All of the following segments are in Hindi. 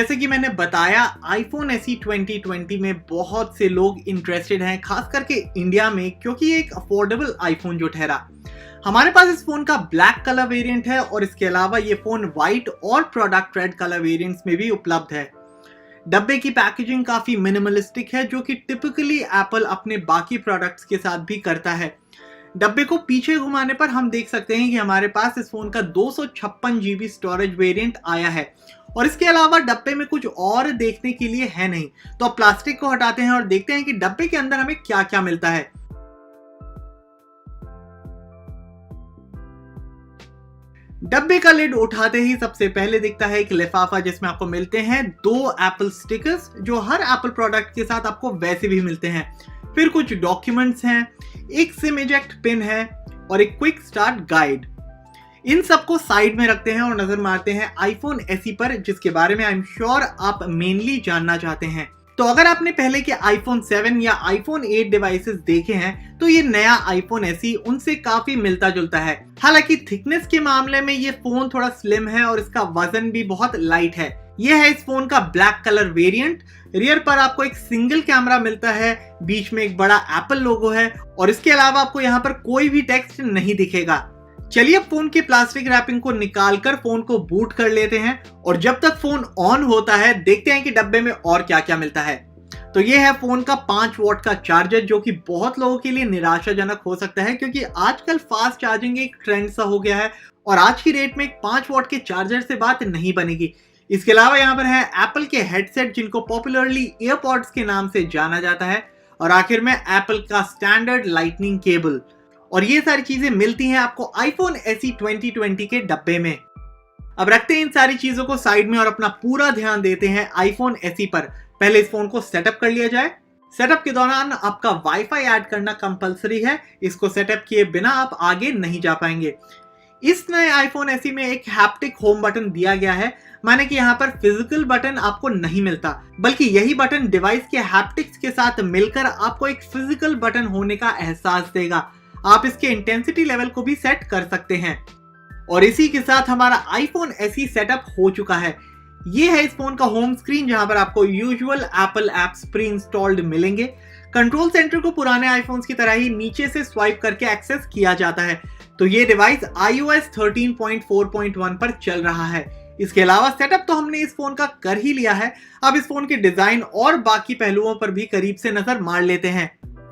जैसे कि मैंने बताया, iPhone SE 2020 में बहुत से लोग इंटरेस्टेड हैं, खास करके इंडिया में, क्योंकि ये एक अफोर्डेबल आईफोन जो ठहरा। हमारे पास इस फोन का ब्लैक कलर वेरिएंट है और इसके अलावा ये फोन व्हाइट और प्रोडक्ट रेड कलर वेरिएंट्स में भी उपलब्ध है। डब्बे की पैकेजिंग काफी मिनिमलिस्टिक है, जो कि टिपिकली एप्पल अपने बाकी प्रोडक्ट्स के साथ भी करता है। डब्बे को पीछे घुमाने पर हम देख सकते हैं कि हमारे पास इस फोन का 256 GB स्टोरेज वेरिएंट आया है और इसके अलावा डब्बे में कुछ और देखने के लिए है नहीं। तो अब प्लास्टिक को हटाते हैं और देखते हैं कि डब्बे के अंदर हमें क्या क्या मिलता है। डब्बे का लिड उठाते ही सबसे पहले दिखता है एक लिफाफा, जिसमें आपको मिलते हैं 2 एप्पल स्टिकर्स, जो हर एप्पल प्रोडक्ट के साथ आपको वैसे भी मिलते हैं। फिर कुछ डॉक्यूमेंट्स हैं, एक सिम इजेक्ट पिन है और एक क्विक स्टार्ट गाइड। इन सबको साइड में रखते हैं और नजर मारते हैं iPhone SE पर, जिसके बारे में आई एम श्योर आप मेनली जानना चाहते हैं। तो अगर आपने पहले के iPhone 7 या iPhone 8 डिवाइसेस देखे हैं तो ये नया iPhone SE उनसे काफी मिलता जुलता है। हालांकि थिकनेस के मामले में ये फोन थोड़ा स्लिम है और इसका वजन भी बहुत लाइट है। यह है इस फोन का ब्लैक कलर वेरिएंट। रियर पर आपको एक सिंगल कैमरा मिलता है, बीच में एक बड़ा एप्पल लोगो है और इसके अलावा आपको यहाँ पर कोई भी टेक्स्ट नहीं दिखेगा। चलिए अब फोन की प्लास्टिक रैपिंग को निकालकर फोन को बूट कर लेते हैं और जब तक फोन ऑन होता है देखते हैं कि डब्बे में और क्या क्या मिलता है। तो ये है फोन का 5 वॉट का चार्जर, जो कि बहुत लोगों के लिए निराशाजनक हो सकता है, क्योंकि आजकल फास्ट चार्जिंग एक ट्रेंड सा हो गया है और आज की डेट में एक 5 वॉट के चार्जर से बात नहीं बनेगी। इसके अलावा यहाँ पर है एप्पल के हेडसेट, जिनको पॉपुलरली एयरपॉड्स के नाम से जाना जाता है, और आखिर में एप्पल का स्टैंडर्ड लाइटनिंग केबल। और ये सारी चीजें मिलती हैं आपको iPhone SE 2020 के डब्बे में। अब रखते हैं इन सारी चीजों को साइड में और अपना पूरा ध्यान देते हैं iPhone SE पर। पहले इस फोन को सेटअप कर लिया जाए। सेटअप के दौरान आपका वाईफाई ऐड करना कंपलसरी है। इसको सेटअप किए बिना आप आगे नहीं जा पाएंगे। इस नए iPhone SE में एक हैप्टिक होम बटन दिया गया है, माने कि यहाँ पर फिजिकल बटन आपको नहीं मिलता, बल्कि यही बटन डिवाइस के हैप्टिक्स के साथ मिलकर आपको एक फिजिकल बटन होने का एहसास देगा। आप इसके इंटेंसिटी लेवल को भी सेट कर सकते हैं। और इसी के साथ हमारा iPhone SE सेटअप हो चुका है। ये है इस फोन का होम स्क्रीन, जहां पर आपको usual Apple apps pre installed मिलेंगे। कंट्रोल सेंटर को पुराने आईफोन्स की तरह ही नीचे से स्वाइप करके एक्सेस किया जाता है। तो ये डिवाइस iOS 13.4.1 पर चल रहा है। इसके अलावा सेटअप तो हमने इस फोन का कर ही लिया है। अब इस फोन के डिजाइन और बाकी पहलुओं पर भी करीब से नजर मार लेते हैं।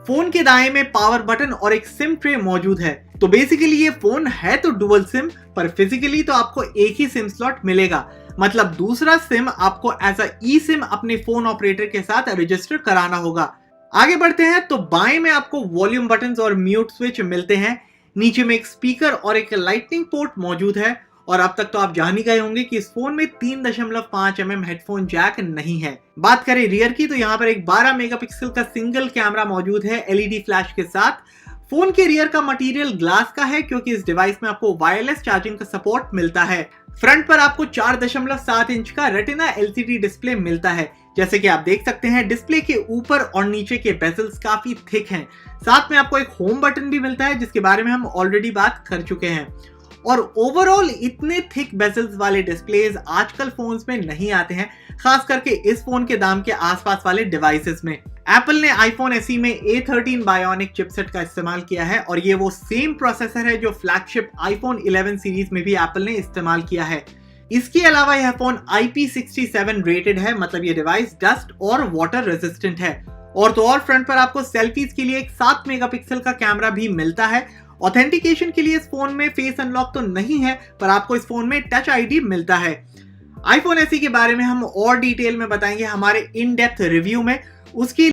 फोन के दाएं में पावर बटन और एक सिम ट्रे मौजूद है। तो बेसिकली ये फोन है तो डुअल सिम, पर फिजिकली तो आपको एक ही सिम स्लॉट मिलेगा। मतलब दूसरा सिम आपको एज अ ई सिम अपने फोन ऑपरेटर के साथ रजिस्टर कराना होगा। आगे बढ़ते हैं तो बाएं में आपको वॉल्यूम बटन और म्यूट स्विच मिलते हैं। नीचे में एक स्पीकर और एक लाइटनिंग पोर्ट मौजूद है। और अब तक तो आप जान ही गए होंगे कि इस फोन में 3.5 mm हेडफोन जैक नहीं है। बात करें रियर की, तो यहाँ पर एक 12 मेगापिक्सल का सिंगल कैमरा मौजूद है LED फ्लैश के साथ। फोन के रियर का मटेरियल ग्लास का है, क्योंकि इस डिवाइस में आपको वायरलेस चार्जिंग का सपोर्ट मिलता है। फ्रंट पर आपको 4.7 इंच का रेटिना LCD डिस्प्ले मिलता है। जैसे कि आप देख सकते हैं, डिस्प्ले के ऊपर और नीचे के बेजल्स काफी थिक हैं। साथ में आपको एक होम बटन भी मिलता है, जिसके बारे में हम ऑलरेडी बात कर चुके हैं। और ओवरऑल इतने थिक बेजल्स वाले डिस्प्लेज आजकल फोन्स में नहीं आते हैं, खास करके इस फोन के दाम के आसपास वाले डिवाइसेस में। एप्पल ने iPhone SE में A13 बायोनिक चिपसेट का इस्तेमाल किया है और ये वो सेम प्रोसेसर है जो फ्लैगशिप iPhone 11 सीरीज में भी एप्पल ने इस्तेमाल किया है। इसके अलावा यह फोन IP67 रेटेड है, मतलब ये डिवाइस डस्ट और वाटर रेजिस्टेंट है। और तो और फ्रंट पर आपको सेल्फीज के लिए एक 7 मेगापिक्सल का कैमरा भी मिलता है। ऑथेंटिकेशन के लिए इस फोन में फेस अनलॉक तो नहीं है, पर आपको इस फोन में टच ID मिलता है। iPhone SE के बारे में हम और डिटेल में बताएंगे हमारे इन डेप्थ रिव्यू में। उसकी